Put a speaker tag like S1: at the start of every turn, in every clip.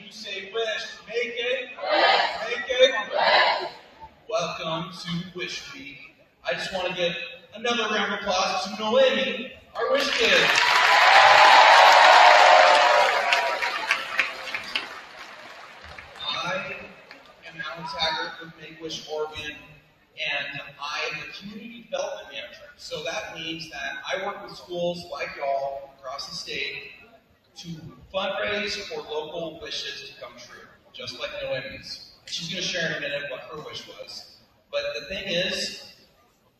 S1: you say wish, make it? Make it? Welcome to Wish Week. I just want to give another round of applause to Noemi, our Wish Kid. I am Alan Taggart with Make-A-Wish Oregon, and I am the Community Development Manager. So that means that I work with schools like y'all across the state to fundraise for local wishes to come true, just like Noemi's. She's going to share in a minute what her wish was. But the thing is,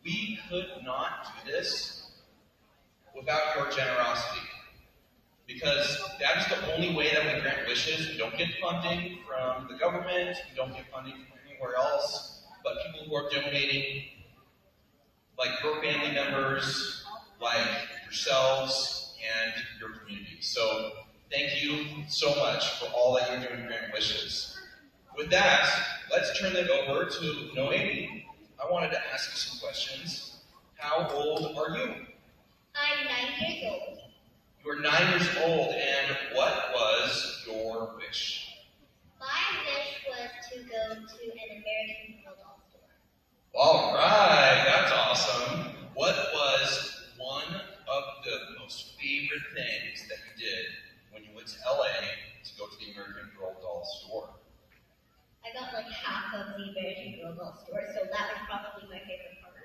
S1: we could not do this without your generosity. Because that is the only way that we grant wishes. We don't get funding from the government, we don't get funding from anywhere else, but people who are donating, like your family members, like yourselves, and your community. So thank you so much for all that you're doing to grant wishes. With that, let's turn it over to Noemi. I wanted to ask you some questions. How old are you?
S2: I'm 9 years old.
S1: You are 9 years old, and what was your wish?
S2: My wish was to go to an American Girl doll store.
S1: All right, that's awesome. What was one of the most favorite things that you did when you went to LA to go to the American Girl doll store?
S2: I got like half of the American Girl doll store, so that was probably my favorite part.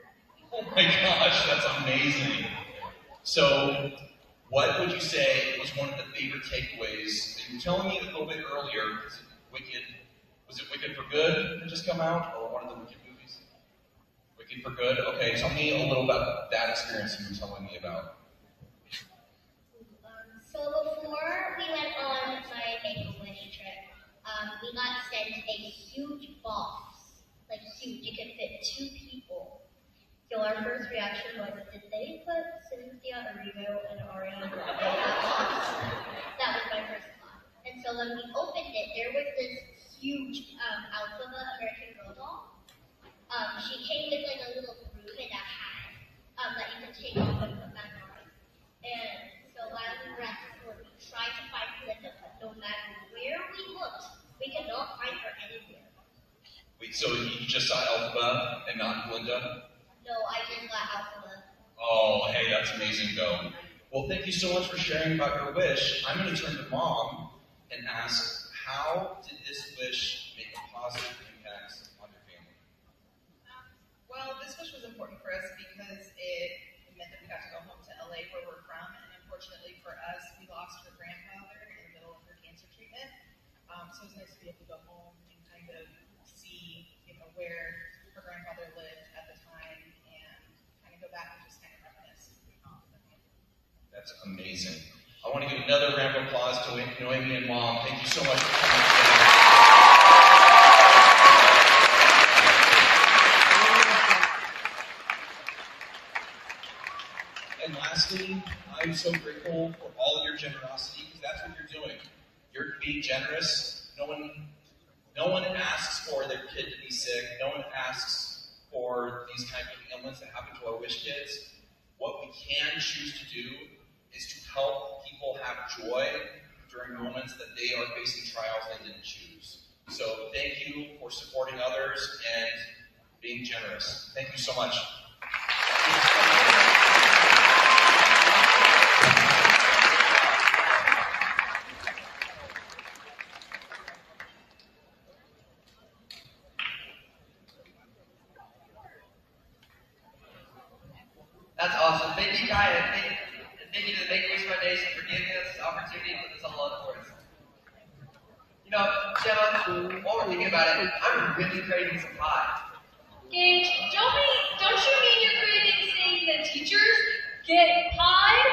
S1: Oh my gosh, that's amazing. So, what would you say was one of the favorite takeaways? You were telling me a little bit earlier, was it Wicked for Good that just come out, or one of the Wicked movies? Wicked for Good? Okay, tell me a little about that experience you were telling me about.
S2: So before we went on my Make-A-Wish trip, we got sent a huge box, like huge, it could fit 2 people. So our first reaction was, did they put Cynthia Erivo and Ariana Grande in that box? That was my first thought. And so when we opened it, there was this huge Alphabet American Girl doll. She came with like a little broom and a hat that you could take off and put back on. And so while we were at the store, we tried to find Linda, but no matter where we looked, we could not find her anywhere.
S1: Wait, so you just saw Elphaba and not Glinda?
S2: No, I just got Alphabet.
S1: Oh, hey, that's amazing, though. Well, thank you so much for sharing about your wish. I'm going to turn to Mom and ask, how did this wish make a positive impact on your family?
S3: Well, this wish was important for us because it meant that we got to go home to LA where we're from, and unfortunately for us, we lost her grandfather in the middle of her cancer treatment. So it was nice to be able to go home and kind of see, where her grandfather lived at the time and kind of go back and just kind of reminisce.
S1: That's amazing. I want to give another round of applause to Noemi and Mom. Thank you so much for coming today. And lastly, I'm so grateful for all of your generosity, because that's what you're doing. You're being generous. No one asks for their kid to be sick. No one asks for these kinds of ailments that happen to our wish kids. What we can choose to do is to help people have joy during moments that they are facing trials they didn't choose. So thank you for supporting others and being generous. Thank you so much.
S4: That's awesome. Thank you, Kai, and thank you to the Make-A-Wish Foundation for giving us this opportunity to put this all on for us. Gemma, while we're thinking about it, I'm really craving some pie.
S5: Gage, don't you mean you're craving saying that teachers get pied?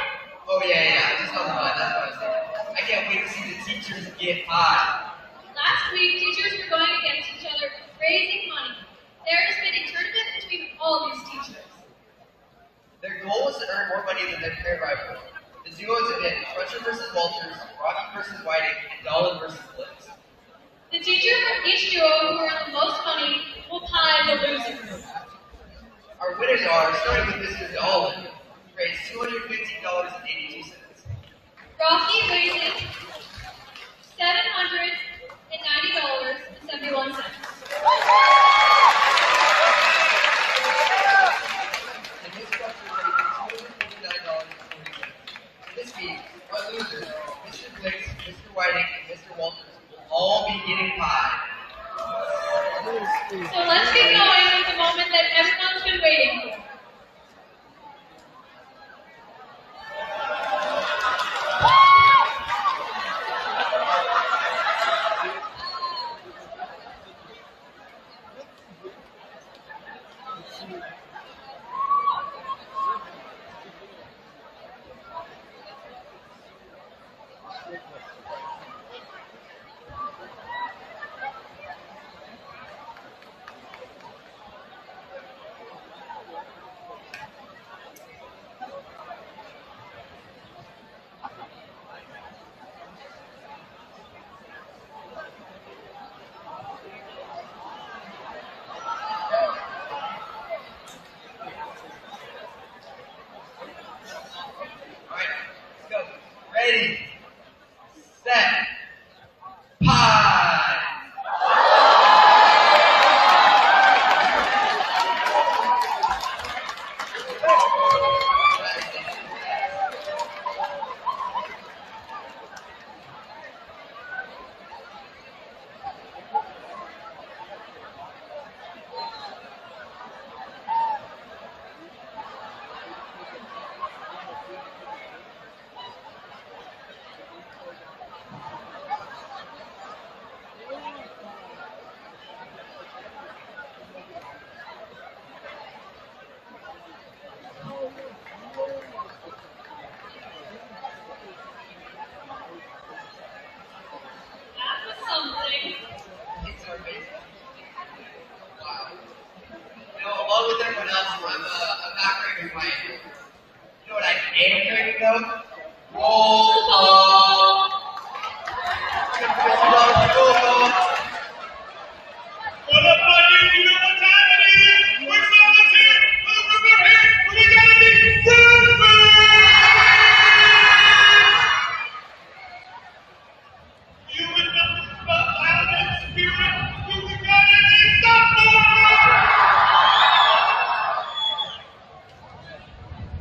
S4: Oh yeah, just on the pie, that's what I was thinking. I can't wait to see the teachers get pie.
S5: Last week, teachers were going against each other, raising money. There has been a tournament between all these teachers.
S4: Their goal is to earn more money than their career rival. The duos have been Cruncher versus Walters, Rocky versus Whiting, and Dolan versus Blitz.
S5: The teacher from each duo who earned the most money will pie the losing group.
S4: Our winners are, starting with Mr. Dolan, who raised $215.82.
S5: Rocky raising $700
S4: be getting pie.
S5: So let's get going with the moment that everyone's been waiting for.
S4: Alright, let's go. Ready, set, pie.
S5: That was something.
S4: It's our baseball. Wow. Along with everyone else, I'm not drinking my. You know what I am drinking though? Roll call. Roll call.
S6: What up, my dude? You know what time it is? We're someone's here. We're here. We got any food food? You with nothing but loud and spirit. Do we got any sophomore?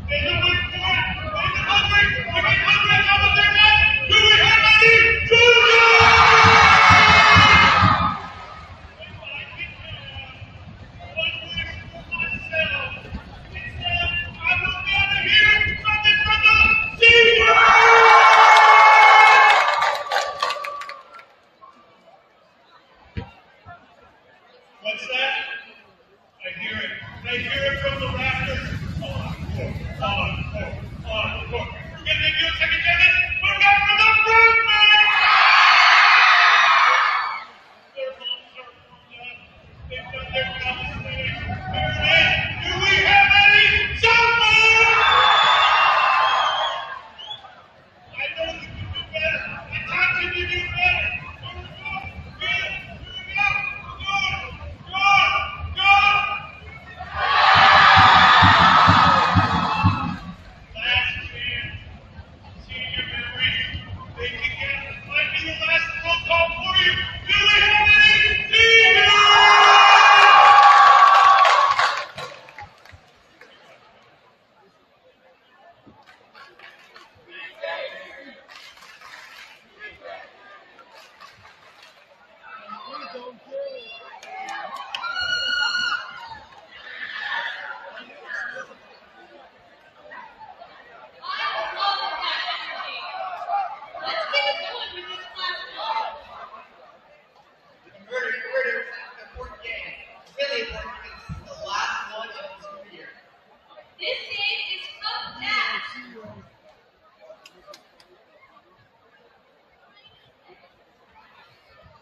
S6: There's a wait for it. There's a hungry. We get hungry. How about that, guys? Do we have any juniors? What's that? I hear it. I hear it from the rafters. Encore. We're getting into a second minute. Look out for the movement! Their moms are warmed up. They've done their calisthenics. They're in. Do we have any sophomores? I know you can do better. I taught you to do better. Here we go. Here we go. Go. Last chance. Senior memories. They can get. Might be the last roll call for you. Do we have any seniors?
S5: I love that energy. Let's get it going with this class now.
S4: You heard it. It's an important game. It's really important because this is the last one of the school year.
S5: This game is up next.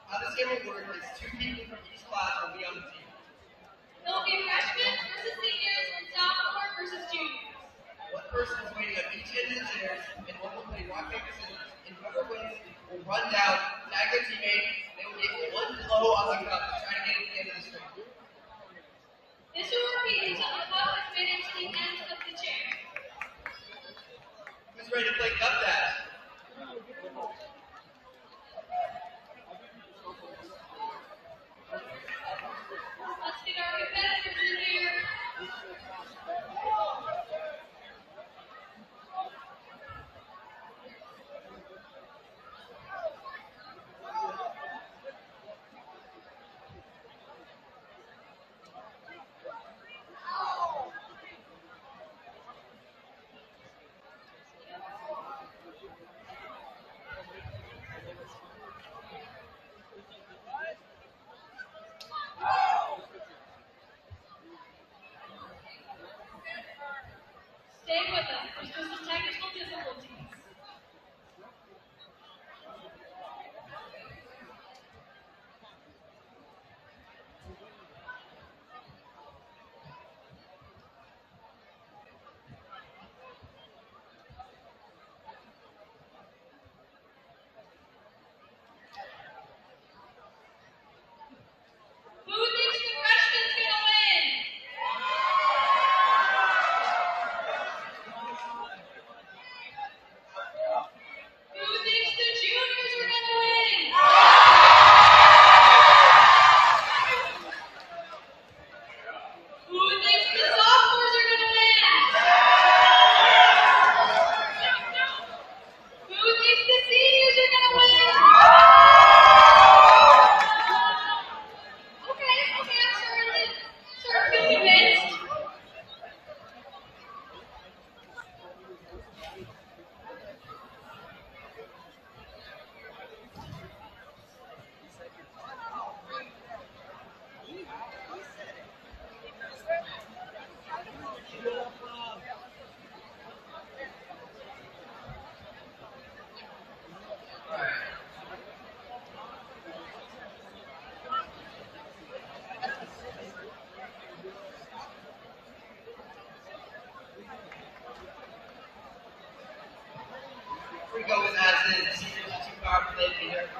S4: How this game will work is two people from each class will be on the team.
S5: There'll be freshmen versus seniors and sophomore versus juniors.
S4: One person is waiting on each end of the chairs, and one will play rock, paper, scissors, and whoever wins will run down, tag their teammate, they will get one blow on the cup to try to get it to the end of the string.
S5: This will repeat until the cup is made into the ends of the chair.
S4: Who's ready to play cup dash?
S5: Let's get our competitors in here.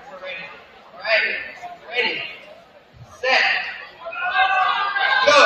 S4: We're ready. All right. Ready. Set. Go.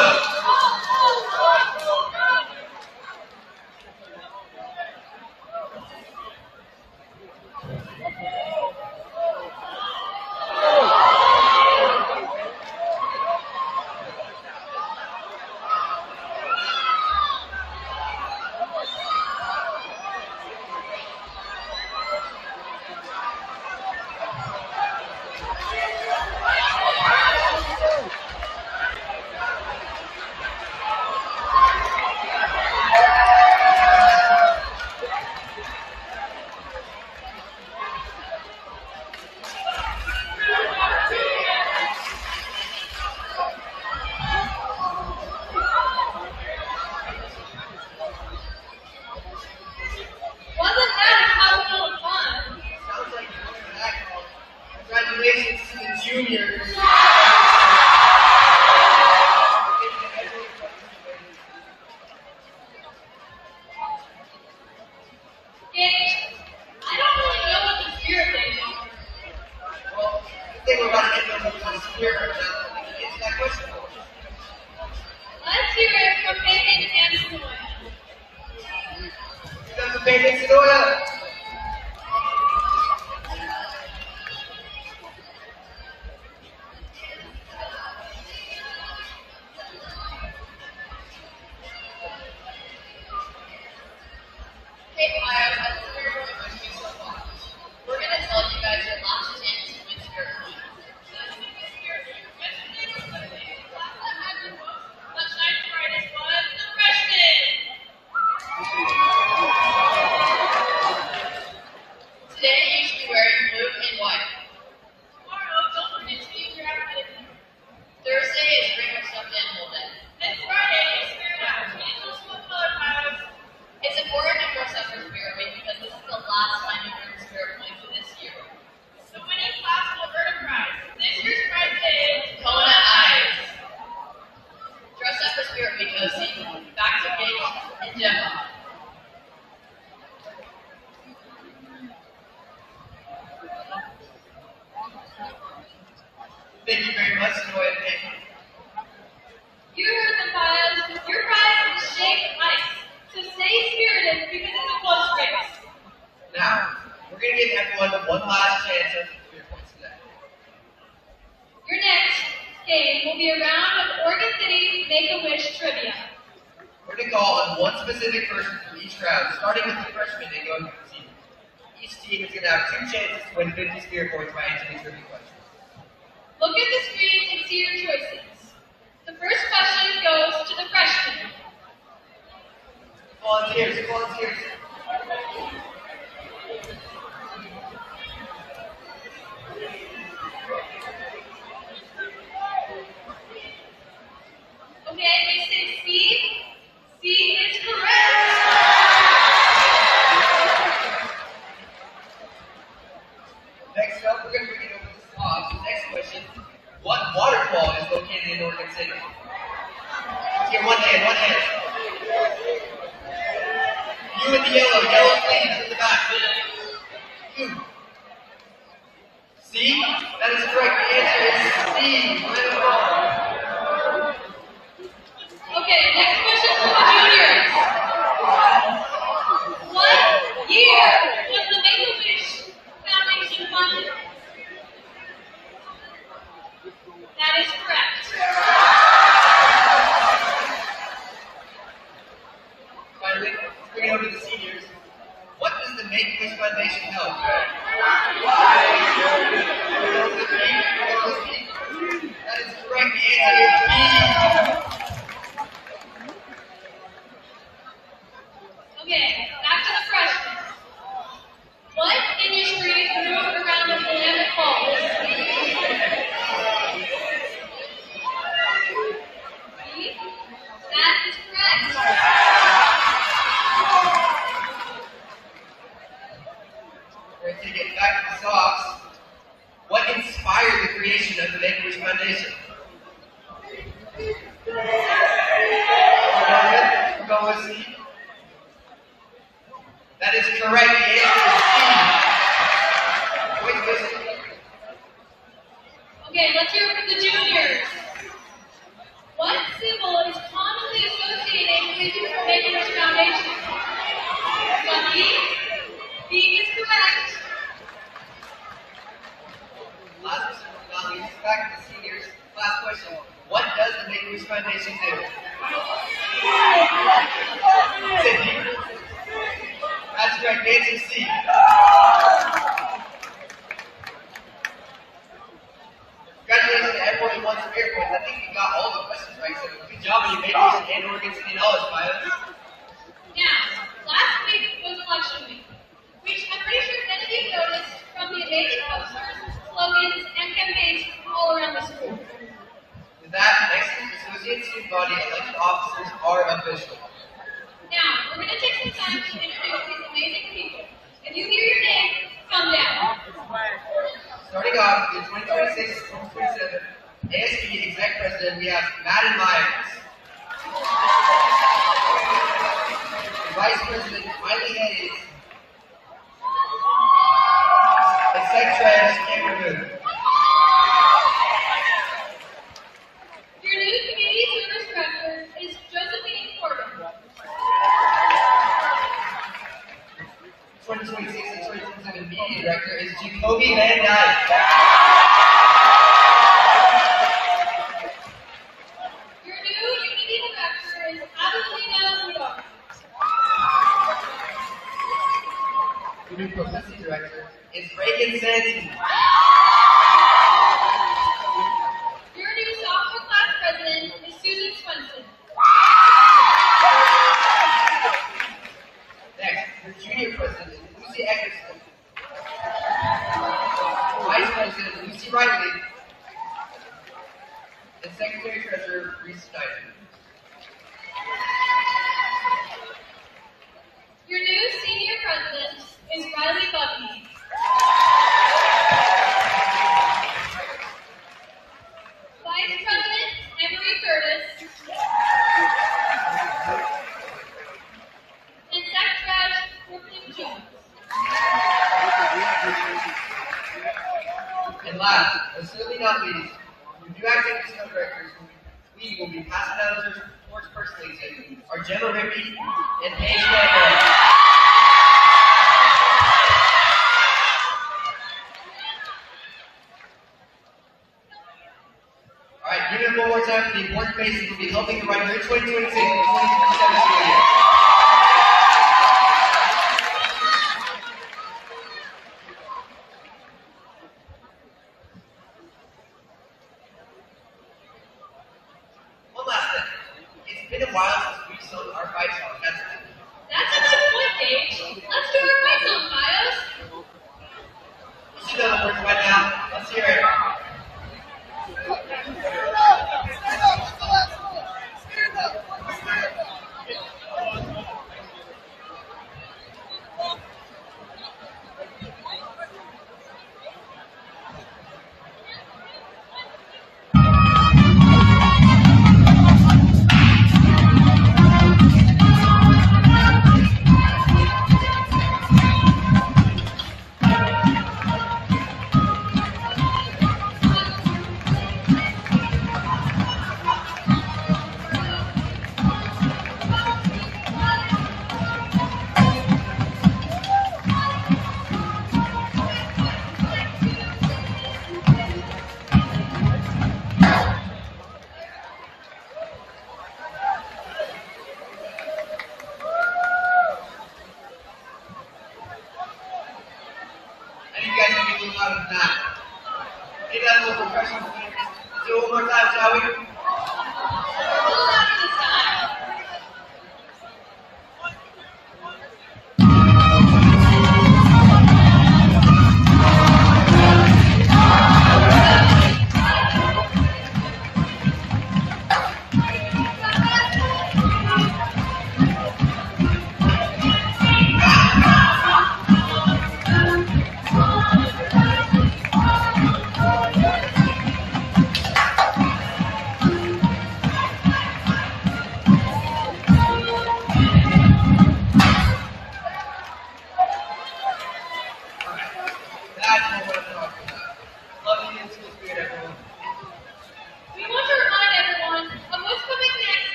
S5: Wasn't that a couple of fun?
S4: Sounds like you're doing that. Congratulations to the juniors.
S5: Gage, I don't really know what the spirit days are.
S4: Well, I think we're about to get into the spirit now. Answer that question.
S5: Let's hear it from Bacon and Sonoya.
S4: That's the basic Sonoya.
S7: Hey, Fire, I hope you're enjoying my so far. We're going to tell you guys your last chance to win Spirit Point.
S5: But Shine's brightest was the freshman.
S7: Today, you should be wearing blue and white.
S5: Tomorrow, don't forget to use your athletic.
S7: Thursday is bring your stuffed animal day.
S5: And Friday is Spirit Hour. Please don't swap color piles.
S7: It's important to dress up for Spirit Week because this is the last time you earn Spirit Point for this year.
S5: The winning class will earn a prize. This year's prize is
S7: Kona Eyes. Dress up for Spirit Week, OC. Back to Gage and Gemma.
S4: Thank you very much, Sonoya. Thank you.
S5: You heard the piles. Your prize is shaped ice. So stay spirited because it's a close race.
S4: Now, we're going to give everyone one last chance at Spirit Points today.
S5: Your next game will be a round of Oregon City Make-A-Wish trivia.
S4: We're going to call on one specific person for each round, starting with the freshman and going to the senior. Each team is going to have 2 chances to win 50 Spirit Points by answering trivia questions.
S5: Look at the screen and see your choices. The first question goes to the freshman.
S4: Volunteers, volunteers.
S5: Okay, they say C. C is correct.
S4: Next up, we're going to bring it over to Slob. Next question. What waterfall is located in Oregon City? Let's get one hand, one hand. You with the yellow sleeves in the back. You. C? That is correct. The answer is C. Waterfall.
S5: Okay, next question for the juniors. What year was the Make-A-Wish Foundation funded? That is correct.
S4: Finally, let's bring it over to the seniors. What does the Make-A-Wish Foundation help? That is correct. The answer is B.
S5: Okay, back to the freshmen. What industry grew around the Willamette Falls? B? That is correct.
S4: We're going to get back to the socks. What inspired the creation of the Make-A-Wish Foundation? We're going with C. That is correct. The answer is C. Wait, listen.
S5: Okay, let's hear it from the juniors. What symbol is commonly associated with the Make-A-Wish Foundation? Lucky. B is correct.
S4: Last question for Donnie. This is back to the seniors. Last question. What does the Make-A-Wish Foundation do? Sydney. That's correct. The answer is C. Congratulations to everyone who won Spirit Points. I think you got all the questions right, so good job on your Make-A-Wish and Oregon City Knowledge Pilots.
S5: Now, last week was election week, which I'm pretty sure many of you noticed from the amazing posters, slogans, and campaigns all around the school.
S4: With that, next week's Associate Student Body elected officers are official.
S5: Now, we're going to take some time to introduce these amazing people. If you hear your name, come down.
S4: Starting off with the 2026-2027 ASB Exec President, we have Madden Myers. The Vice President, Miley Hayes. Exec Treasurer, Cameron Moon.
S5: Your new Community Service Director is Josephine Corbin.
S4: 2026 and 2027 Media Director is Jacoby Van Dyke.
S5: Your new Unity Director is Adelina Rudolph.
S4: The new Publicity Director is Reagan Sandy.
S5: Your new sophomore class president is Susan Swenson.
S4: Next, the Junior President is Lucy Eckerson. Vice President Lucy Riley. And Secretary Treasurer Reese Snyder.
S5: Your new senior president is Riley Buckney. Vice President Emery Curtis. And Secretary Brooklyn Jones.
S4: And last, but certainly not least, the new acting casino directors we will be passing down the torch personally to are Gemma Rippey and Paige Campbell. Alright, give it up one more time for the important faces who will be helping to run your 2026 and 2027 school year. One last thing. It's been a while since we've sung our fight song, hasn't it?
S5: That's a good point, Paige. Let's do our fight song, Pios.
S4: You should know the words by now. Let's hear it. And you guys can be a little louder than that. Maybe that's a little professional. Let's do it one more time, shall we?
S5: A little louder this time.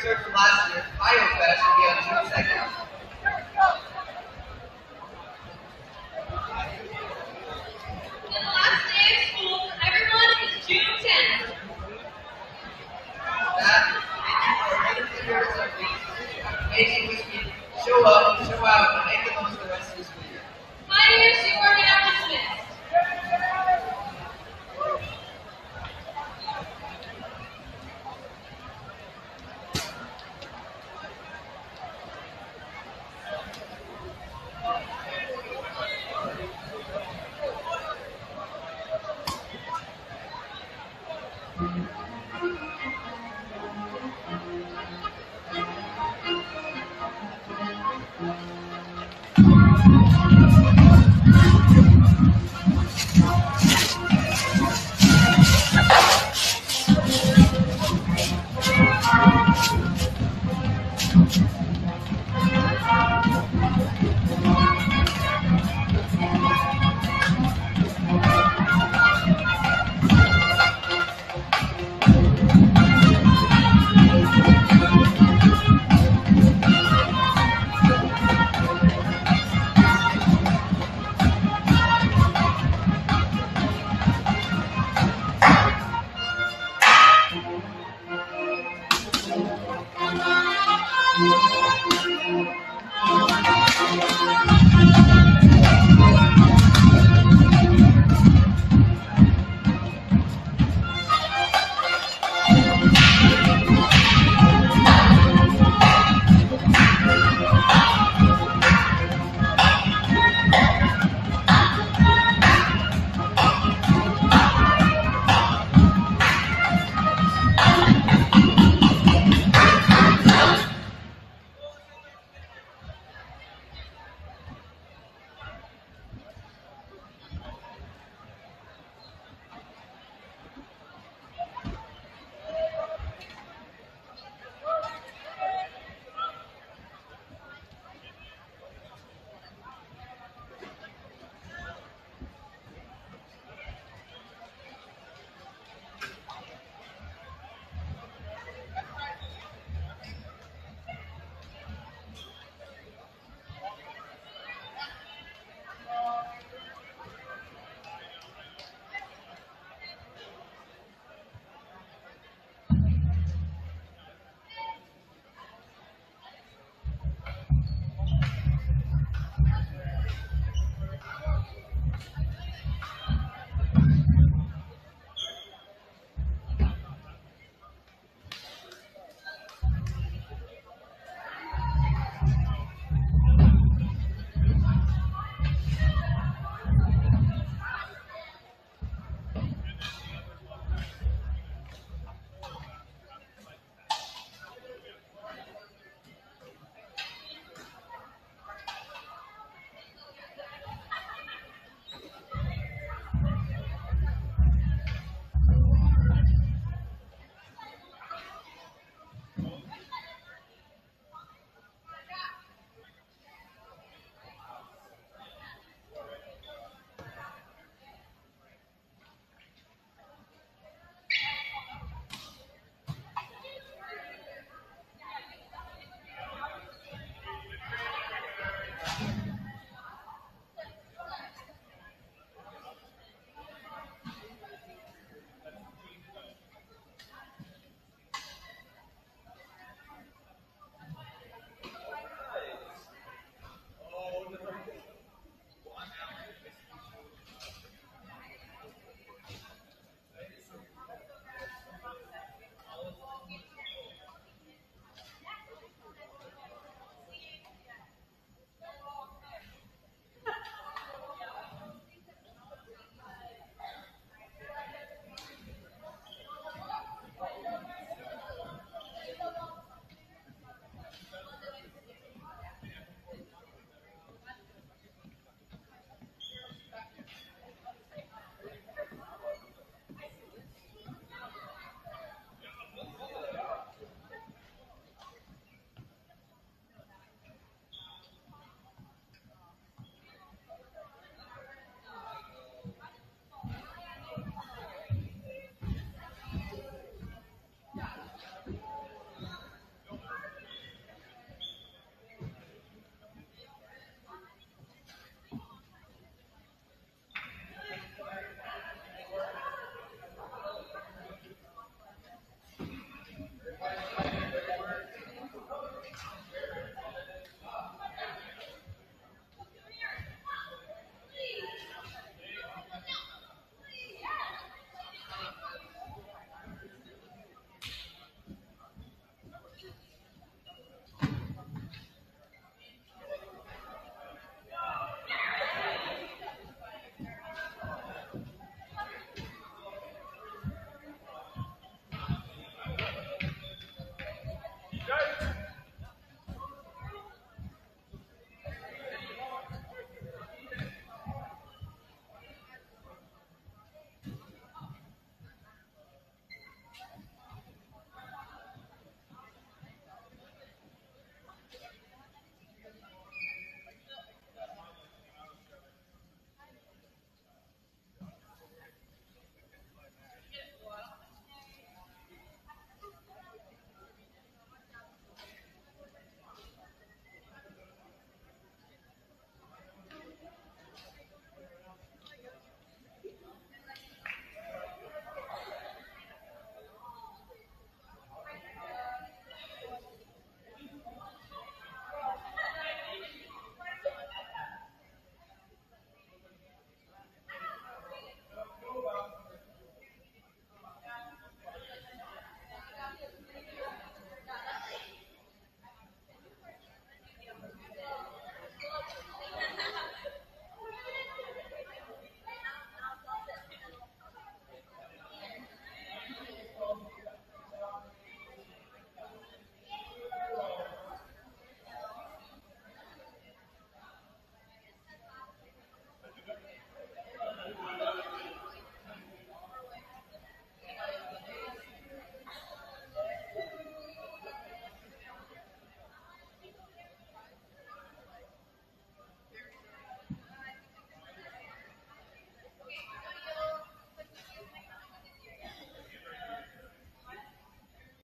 S4: return from last year, BioFest will be on June 2nd.
S5: And the last day of school for everyone is June 10th.
S4: That, thank you for another 2 years of these amazing whiskey. Show up, show out, and make the most of the rest of the school year.
S5: Pioneers Newport are now dismissed.
S2: Thank you.